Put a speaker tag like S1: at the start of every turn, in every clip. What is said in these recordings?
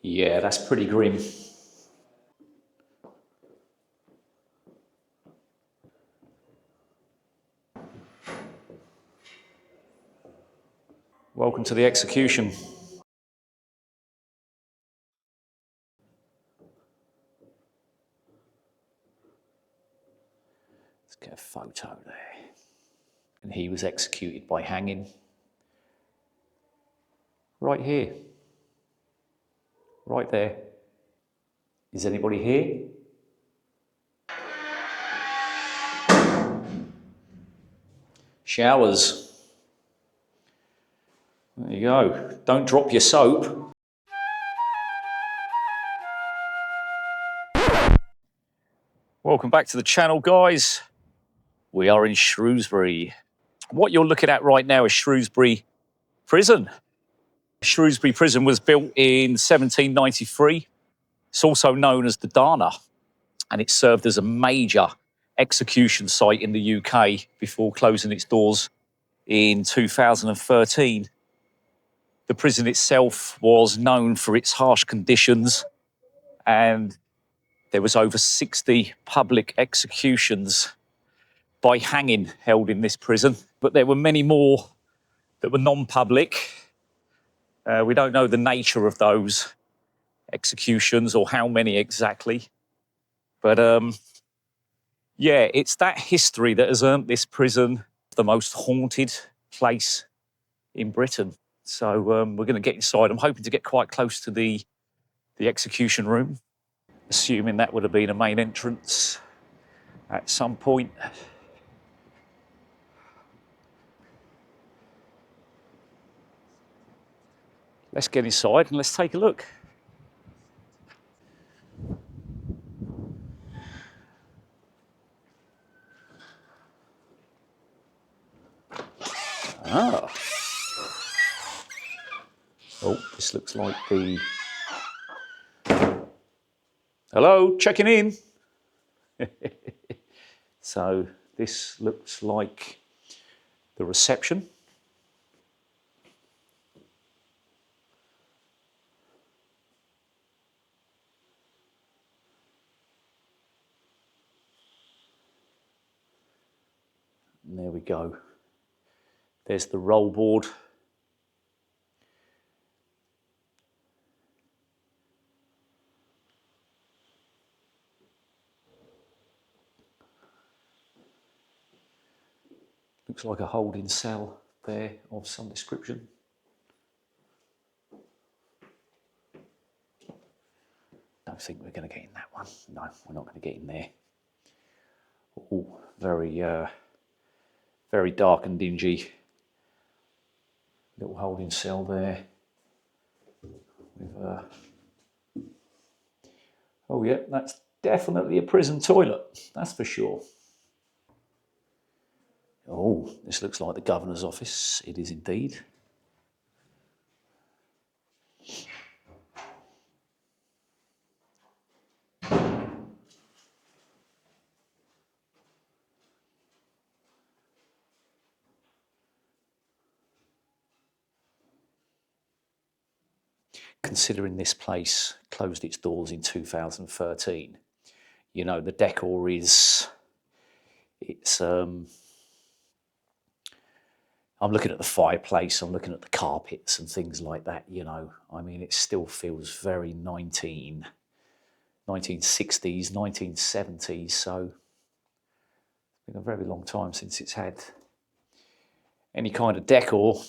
S1: Yeah, that's pretty grim. Welcome to the execution. Let's get a photo there. And he was executed by hanging. Right here. Right there. Is anybody here? Showers. There you go. Don't drop your soap. Welcome back to the channel, guys. We are in Shrewsbury. What you're looking at right now is Shrewsbury Prison. Shrewsbury Prison was built in 1793. It's also known as the Dana, and it served as a major execution site in the UK before closing its doors in 2013. The prison itself was known for its harsh conditions, and there was over 60 public executions by hanging held in this prison. But there were many more that were non-public. We don't know the nature of those executions or how many exactly. But yeah, it's that history that has earned this prison the most haunted place in Britain. So we're going to get inside. I'm hoping to get quite close to the execution room, assuming that would have been a main entrance at some point. Let's get inside and let's take a look. Ah. Oh, this looks like the... Hello, checking in. So this looks like the reception. And there we go. There's the roll board. Looks like a holding cell there of some description. Don't think we're going to get in that one. No, we're not going to get in there. Oh, very dark and dingy. Little holding cell there. With, oh yeah, that's definitely a prison toilet. That's for sure. Oh, this looks like the governor's office. It is indeed. Considering this place closed its doors in 2013, you know, the decor is, I'm looking at the fireplace, I'm looking at the carpets and things like that, you know. I mean, it still feels very 1960s, 1970s, so it's been a very long time since it's had any kind of decor.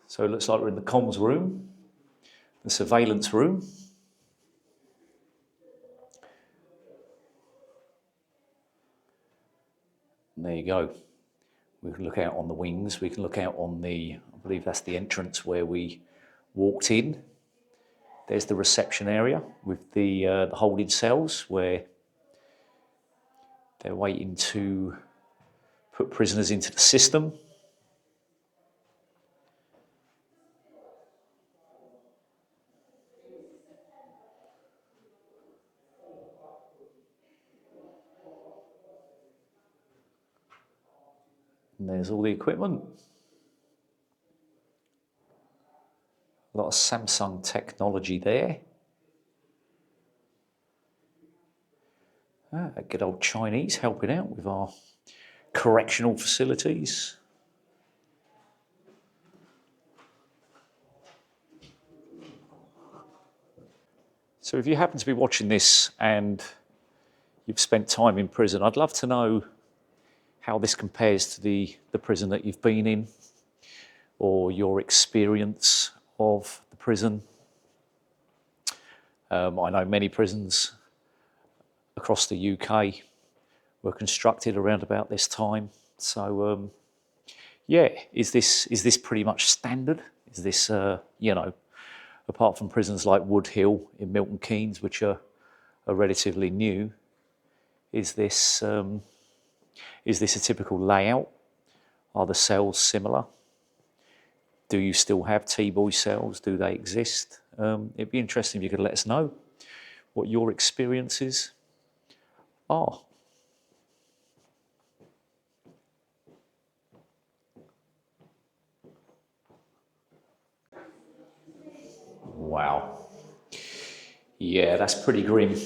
S1: So it looks like we're in the comms room, the surveillance room. And there you go. We can look out on the wings. We can look out on the, I believe that's the entrance where we walked in. There's the reception area with the holding cells where they're waiting to put prisoners into the system. And there's all the equipment. A lot of Samsung technology there. Good old Chinese helping out with our correctional facilities. So if you happen to be watching this and you've spent time in prison, I'd love to know how this compares to the prison that you've been in, or your experience of the prison. I know many prisons across the UK were constructed around about this time. So yeah, is this pretty much standard? Is this you know, apart from prisons like Wood Hill in Milton Keynes, which are relatively new, is this a typical layout? Are the cells similar? Do you still have T-boy cells? Do they exist? It'd be interesting if you could let us know what your experiences are. Wow. Yeah, that's pretty grim.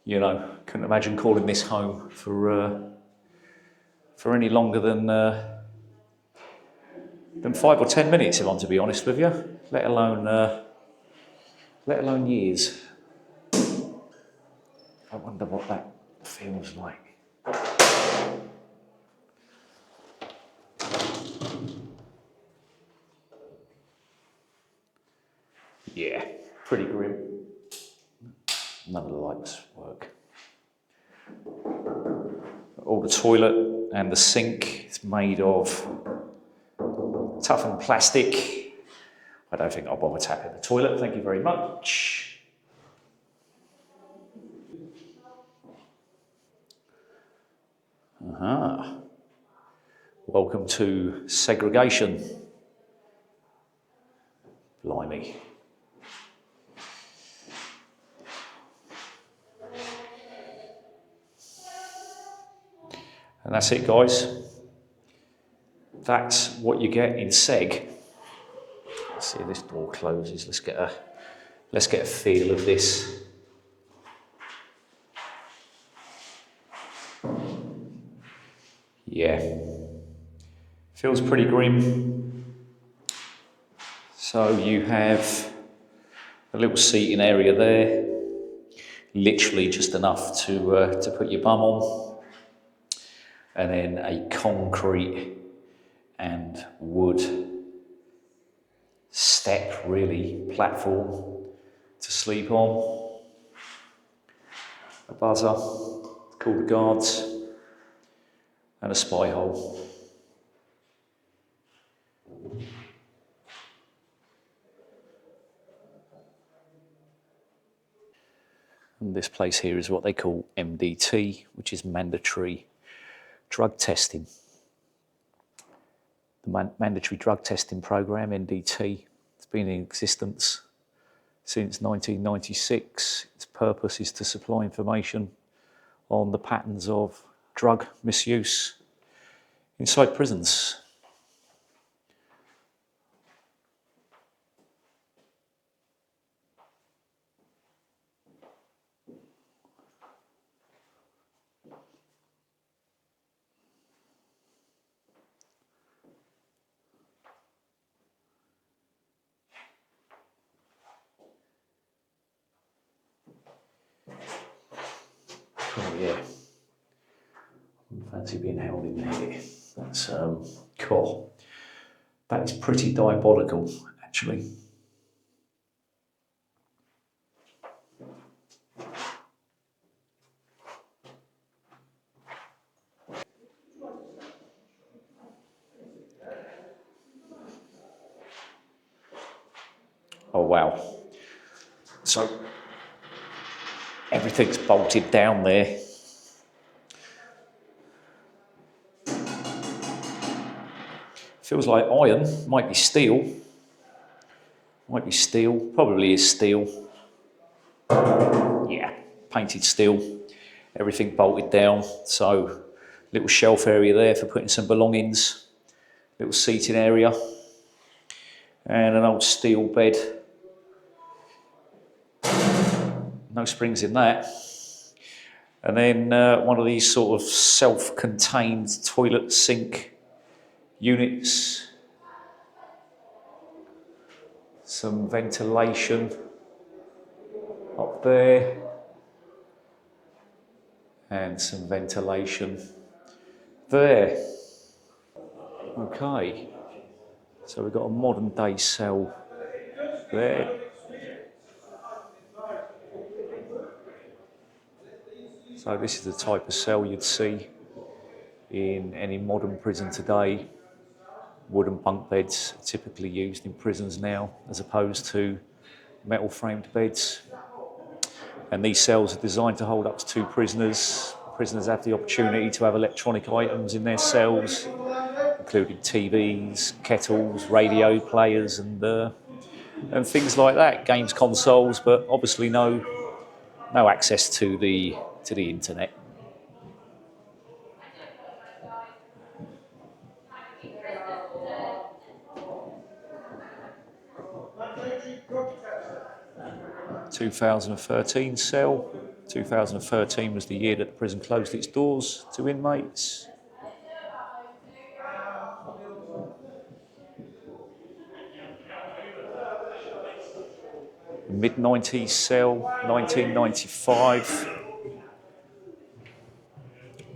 S1: You know, couldn't imagine calling this home for any longer than 5 or 10 minutes, if I'm to be honest with you. Let alone years. I wonder what that feels like. Yeah, pretty grim. None of the lights work. All the toilet and the sink is made of toughened plastic. I don't think I'll bother tapping the toilet, thank you very much. Welcome to Segregation. Blimey. And that's it, guys. That's what you get in Seg. Let's see if this door closes. Let's get a feel of this. Yeah, feels pretty grim. So you have a little seating area there, literally just enough to put your bum on, and then a concrete and wood step, really, platform to sleep on. A buzzer, call the guards, and a spy hole. And this place here is what they call MDT, which is mandatory drug testing. The mandatory drug testing program, NDT, has been in existence since 1996. Its purpose is to supply information on the patterns of drug misuse inside prisons. Oh yeah, I fancy being held in here. That's cool. That is pretty diabolical, actually. Oh wow. So everything's bolted down there. Feels like iron, might be steel. Might be steel, probably is steel. Yeah, painted steel. Everything bolted down, so little shelf area there for putting some belongings. Little seating area. And an old steel bed. No springs in that. And then one of these sort of self-contained toilet sink units. Some ventilation up there. And some ventilation there. Okay. So we've got a modern day cell there. So this is the type of cell you'd see in any modern prison today. Wooden bunk beds are typically used in prisons now, as opposed to metal framed beds. And these cells are designed to hold up to 2 prisoners. Prisoners have the opportunity to have electronic items in their cells, including TVs, kettles, radio players, and things like that. Games consoles, but obviously no access to the internet. (2013) cell. 2013 was the year that the prison closed its doors to inmates. Mid-90s cell, 1995.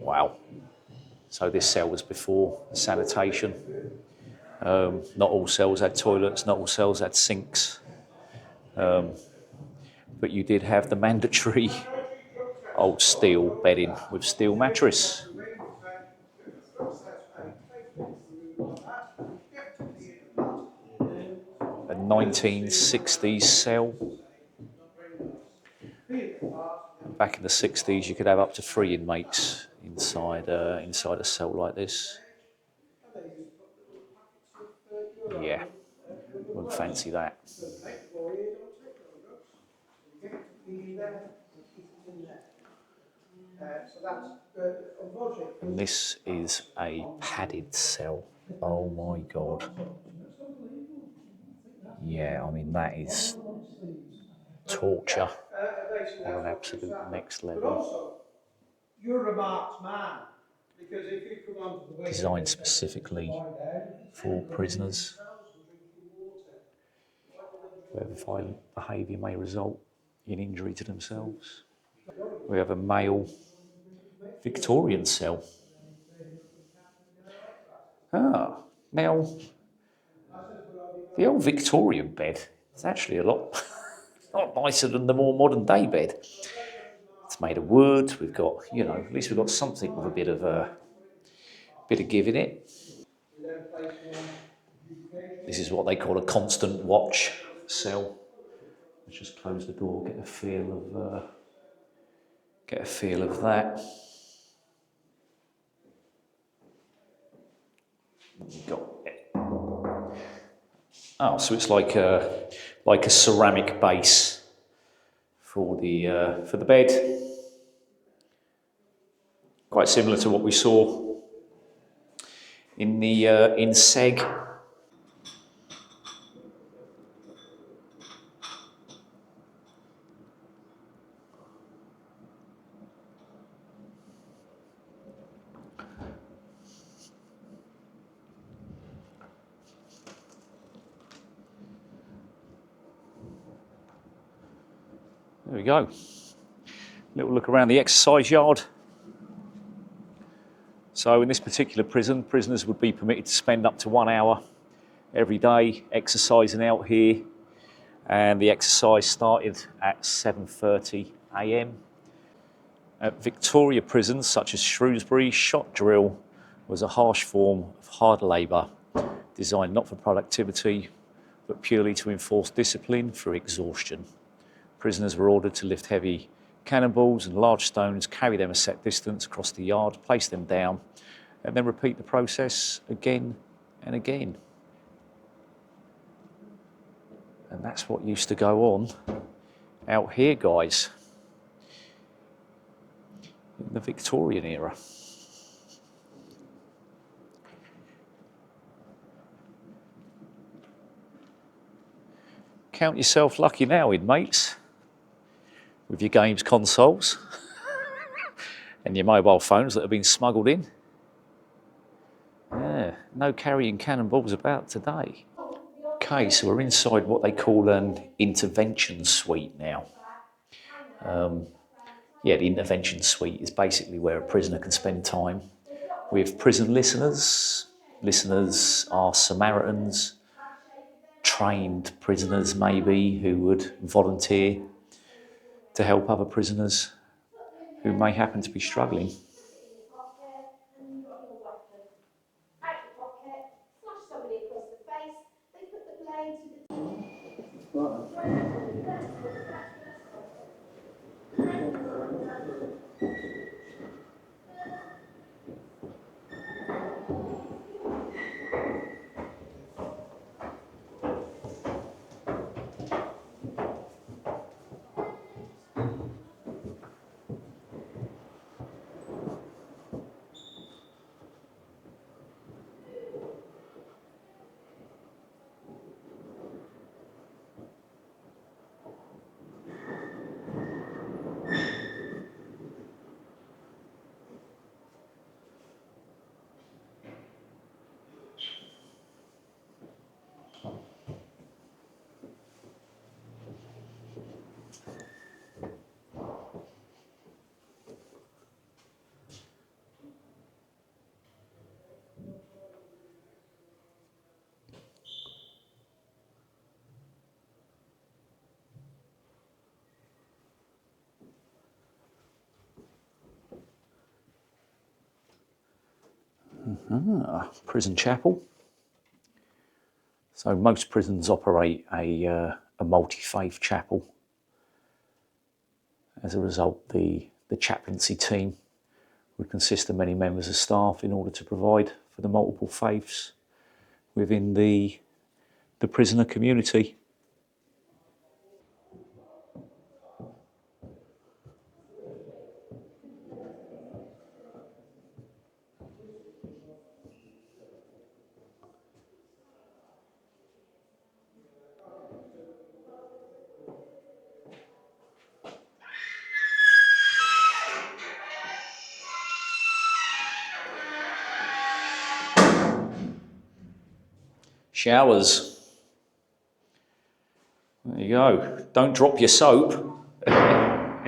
S1: Wow. So this cell was before sanitation. Not all cells had toilets, not all cells had sinks. But you did have the mandatory old steel bedding with steel mattress. A 1960s cell. Back in the 60s, you could have up to 3 inmates inside a cell like this. Yeah, wouldn't fancy that. And this is a padded cell. Oh my God. Yeah, I mean, that is torture on an absolute next level.
S2: You're a marked man, because if you come onto the way
S1: designed specifically for prisoners, where violent behaviour may result in injury to themselves. We have a male Victorian cell. Now, the old Victorian bed is actually a lot nicer than the more modern day bed. It's made of wood. We've got, at least we've got something with a bit of give in it. This is what they call a constant watch cell. Let's just close the door, get a feel of that. So it's like a ceramic base for the bed. Quite similar to what we saw in Seg. There we go. Little look around the exercise yard. So in this particular prison, prisoners would be permitted to spend up to 1 hour every day exercising out here. And the exercise started at 7:30 a.m. At Victoria prisons, such as Shrewsbury, shot drill was a harsh form of hard labour, designed not for productivity, but purely to enforce discipline through exhaustion. Prisoners were ordered to lift heavy cannonballs and large stones, carry them a set distance across the yard, place them down, and then repeat the process again and again. And that's what used to go on out here, guys, in the Victorian era. Count yourself lucky now, inmates, with your games consoles and your mobile phones that have been smuggled in. Yeah, no carrying cannonballs about today. Okay, so we're inside what they call an intervention suite now. Yeah, the intervention suite is basically where a prisoner can spend time with prison listeners. Listeners are Samaritans, trained prisoners maybe, who would volunteer to help other prisoners who may happen to be struggling. Prison chapel. So most prisons operate a multi-faith chapel. As a result, the chaplaincy team would consist of many members of staff in order to provide for the multiple faiths within the prisoner community. Showers. There you go. Don't drop your soap. There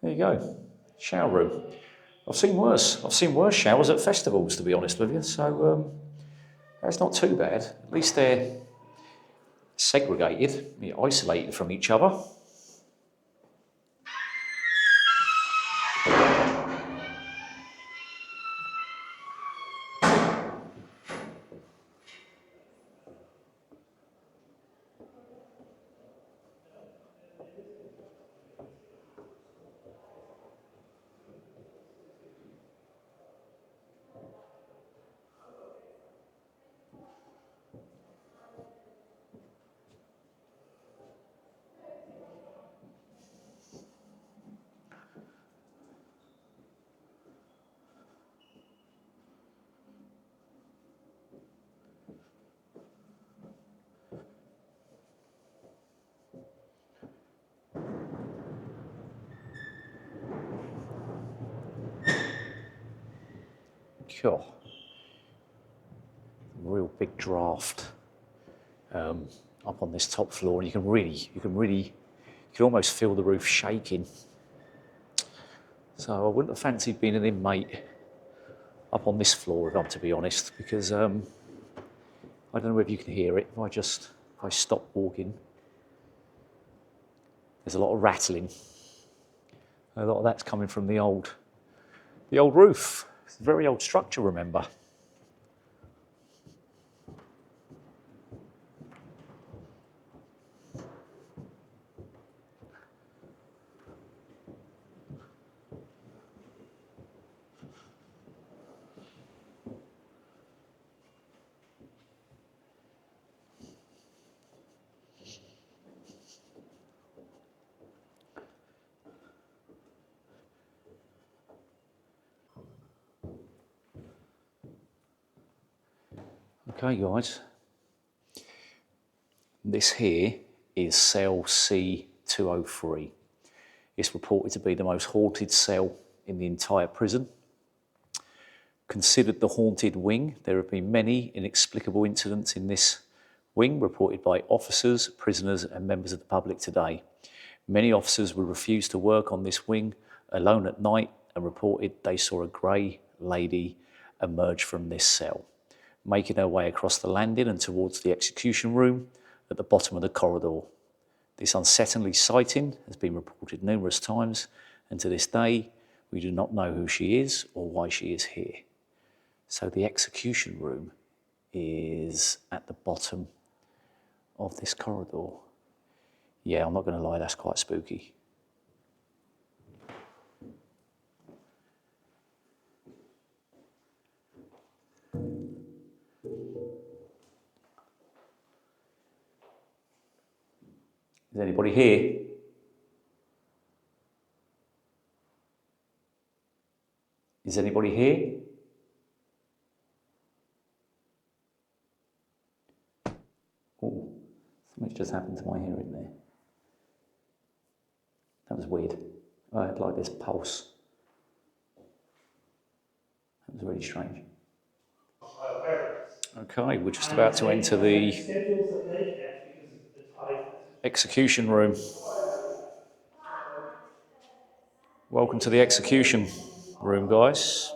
S1: you go. Shower room. I've seen worse. I've seen worse showers at festivals, to be honest with you. So that's not too bad. At least they're segregated, isolated from each other. Sure. Real big draft up on this top floor, and you can almost feel the roof shaking. So I wouldn't have fancied being an inmate up on this floor, if I'm to be honest, because I don't know if you can hear it. If I stop walking, there's a lot of rattling. A lot of that's coming from the old roof. It's a very old structure, remember. Okay, guys. This here is cell C203. It's reported to be the most haunted cell in the entire prison. Considered the haunted wing, there have been many inexplicable incidents in this wing reported by officers, prisoners and members of the public today. Many officers would refuse to work on this wing alone at night and reported they saw a grey lady emerge from this cell, making her way across the landing and towards the execution room at the bottom of the corridor. This unsettling sighting has been reported numerous times, and to this day, we do not know who she is or why she is here. So the execution room is at the bottom of this corridor. Yeah, I'm not going to lie, that's quite spooky. Is anybody here? Is anybody here? Oh, something's just happened to my hearing there. That was weird. I had like this pulse. That was really strange. Okay, we're just about to enter the execution room. Welcome to the execution room, guys.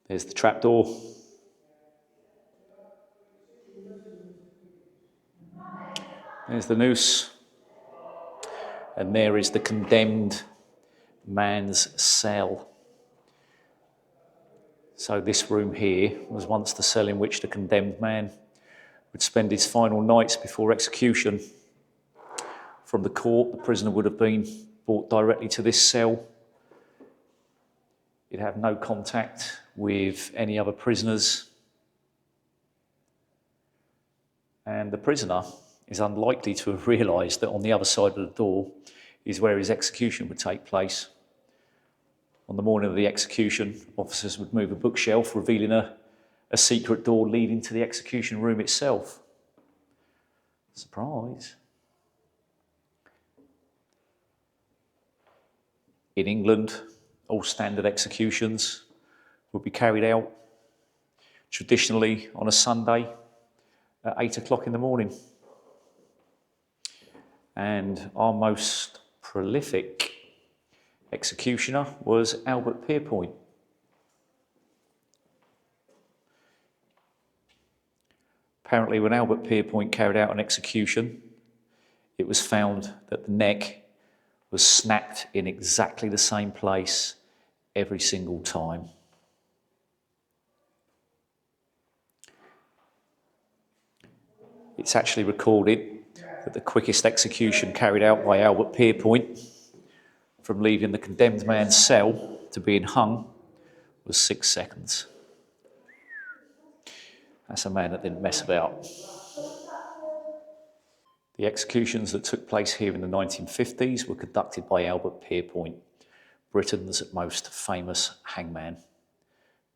S1: There's the trapdoor. There's the noose. And there is the condemned man's cell. So this room here was once the cell in which the condemned man would spend his final nights before execution. From the court, the prisoner would have been brought directly to this cell. He'd have no contact with any other prisoners. And the prisoner is unlikely to have realised that on the other side of the door is where his execution would take place. On the morning of the execution, officers would move a bookshelf, revealing a secret door leading to the execution room itself. Surprise. In England, all standard executions would be carried out traditionally on a Sunday at 8 o'clock in the morning. And our most prolific executioner was Albert Pierpoint. Apparently, when Albert Pierpoint carried out an execution, it was found that the neck was snapped in exactly the same place every single time. It's actually recorded that the quickest execution carried out by Albert Pierpoint from leaving the condemned man's cell to being hung was 6 seconds. That's a man that didn't mess about. The executions that took place here in the 1950s were conducted by Albert Pierpoint, Britain's most famous hangman.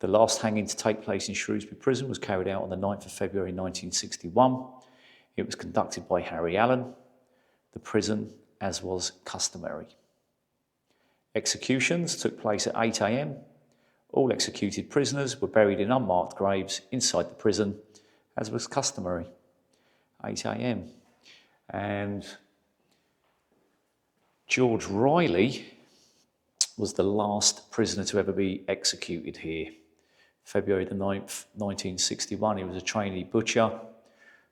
S1: The last hanging to take place in Shrewsbury Prison was carried out on the 9th of February 1961. It was conducted by Harry Allen, the prison, as was customary. Executions took place at 8 a.m. All executed prisoners were buried in unmarked graves inside the prison, as was customary. 8 a.m. And George Riley was the last prisoner to ever be executed here. February the 9th, 1961, he was a trainee butcher,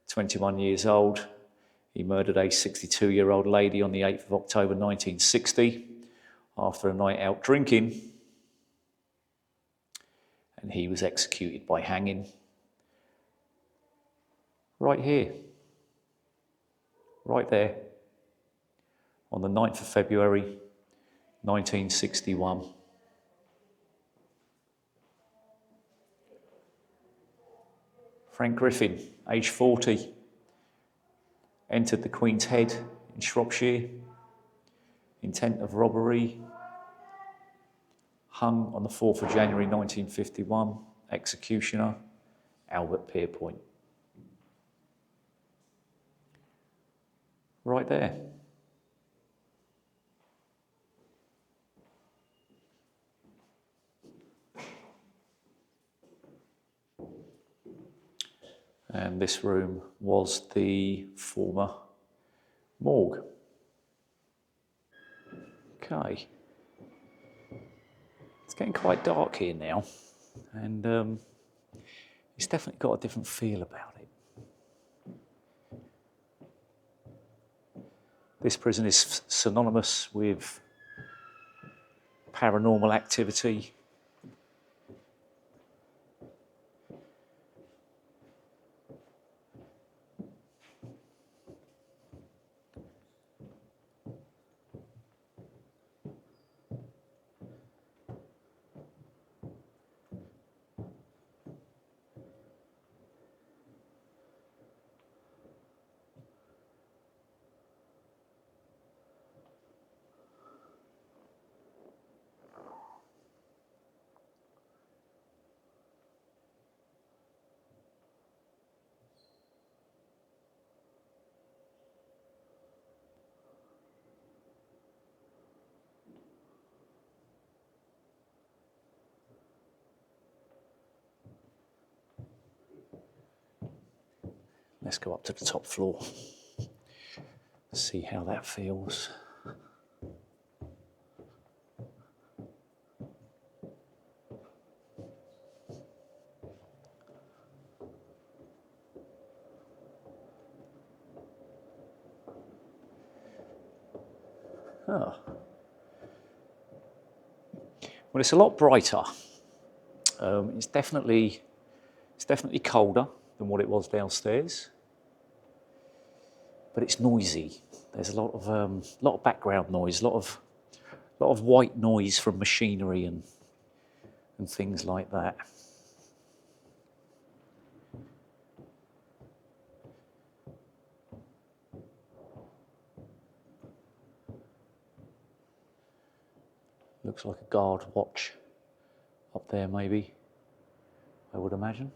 S1: 21 years old. He murdered a 62-year-old lady on the 8th of October 1960 after a night out drinking, and he was executed by hanging right here, right there, on the 9th of February 1961. Frank Griffin, age 40, entered the Queen's Head in Shropshire, intent of robbery, hung on the 4th of January 1951, executioner, Albert Pierpoint. Right there. And this room was the former morgue. Okay. It's getting quite dark here now, and it's definitely got a different feel about it. This prison is synonymous with paranormal activity. Let's go up to the top floor, see how that feels. Oh. Well, it's a lot brighter. It's definitely colder than what it was downstairs, but it's noisy. There's a lot of background noise, a lot of white noise from machinery and things like that. Looks like a guard watch up there, maybe, I would imagine.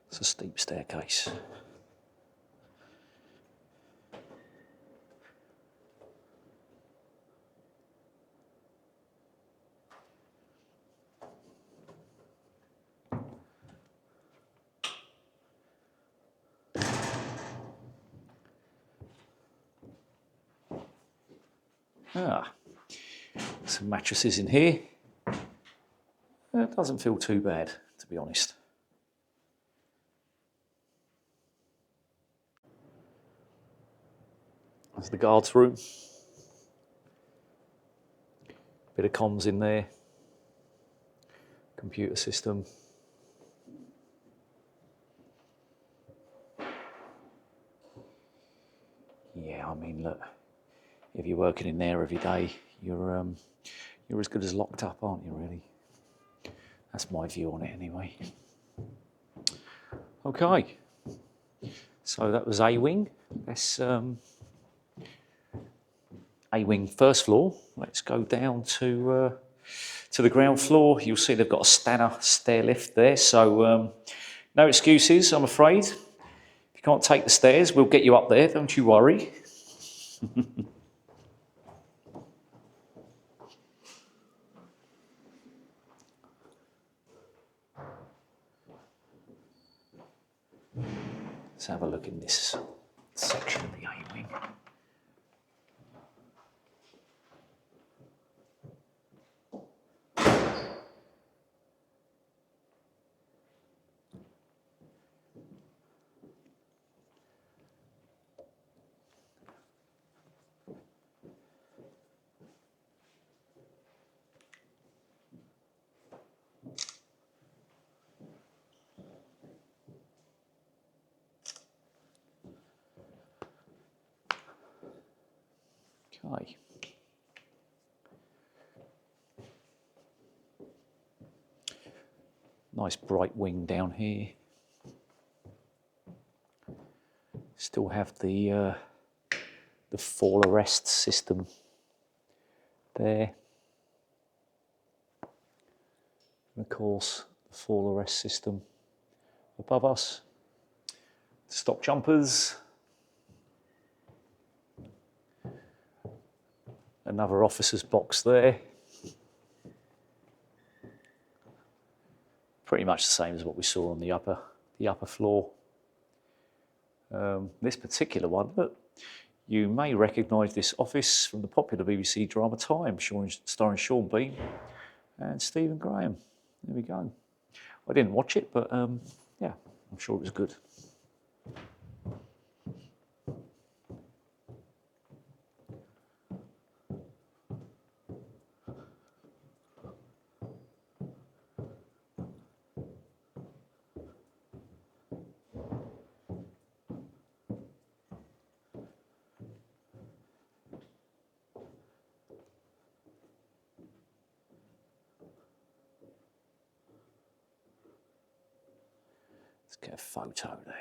S1: It's a steep staircase. Some mattresses in here. It doesn't feel too bad, to be honest. That's the guards' room. Bit of comms in there. Computer system. Yeah, I mean, look, if you're working in there every day, you're as good as locked up, aren't you, really? That's my view on it anyway. Okay, so that was A wing. Let's A wing first floor. Let's go down to the ground floor. You'll see they've got a Stanner stair lift there, so no excuses, I'm afraid. If you can't take the stairs, we'll get you up there, don't you worry. Let's have a look in this section of the A wing. Okay. Nice bright wing down here. Still have the fall arrest system there. And of course, the fall arrest system above us. Stop jumpers. Another officer's box there. Pretty much the same as what we saw on the upper floor. This particular one, look, you may recognise this office from the popular BBC drama Time, starring Sean Bean and Stephen Graham. There we go. I didn't watch it, but yeah, I'm sure it was good. Let's get a photo there.